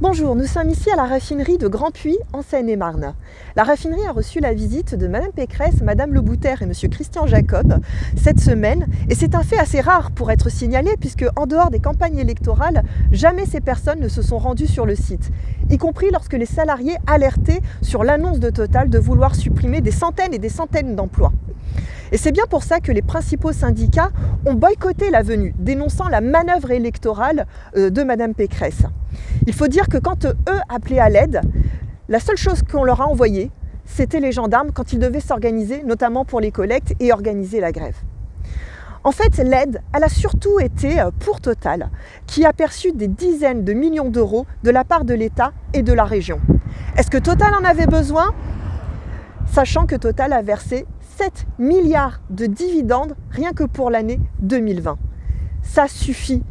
Bonjour, nous sommes ici à la raffinerie de Grand-Puy en Seine-et-Marne. La raffinerie a reçu la visite de Madame Pécresse, Madame Lebouter et Monsieur Christian Jacob cette semaine et c'est un fait assez rare pour être signalé puisque en dehors des campagnes électorales, jamais ces personnes ne se sont rendues sur le site, y compris lorsque les salariés alertaient sur l'annonce de Total de vouloir supprimer des centaines et des centaines d'emplois. Et c'est bien pour ça que les principaux syndicats ont boycotté la venue, dénonçant la manœuvre électorale de Madame Pécresse. Il faut dire que quand eux appelaient à l'aide, la seule chose qu'on leur a envoyée, c'était les gendarmes quand ils devaient s'organiser, notamment pour les collectes et organiser la grève. En fait, l'aide, elle a surtout été pour Total, qui a perçu des dizaines de millions d'euros de la part de l'État et de la région. Est-ce que Total en avait besoin? Sachant que Total a versé 7 milliards de dividendes rien que pour l'année 2020. Ça suffit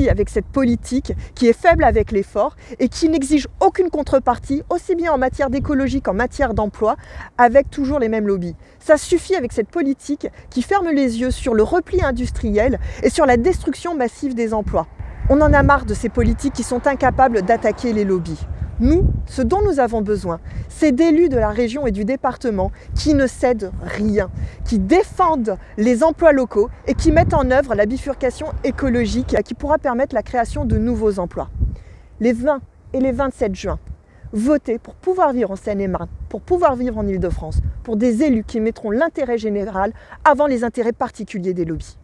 avec cette politique qui est faible avec l'effort et qui n'exige aucune contrepartie, aussi bien en matière d'écologie qu'en matière d'emploi, avec toujours les mêmes lobbies. Ça suffit avec cette politique qui ferme les yeux sur le repli industriel et sur la destruction massive des emplois. On en a marre de ces politiques qui sont incapables d'attaquer les lobbies. Nous, ce dont nous avons besoin, c'est d'élus de la région et du département qui ne cèdent rien, qui défendent les emplois locaux et qui mettent en œuvre la bifurcation écologique qui pourra permettre la création de nouveaux emplois. Les 20 et les 27 juin, votez pour pouvoir vivre en Seine-et-Marne, pour pouvoir vivre en Île-de-France, pour des élus qui mettront l'intérêt général avant les intérêts particuliers des lobbies.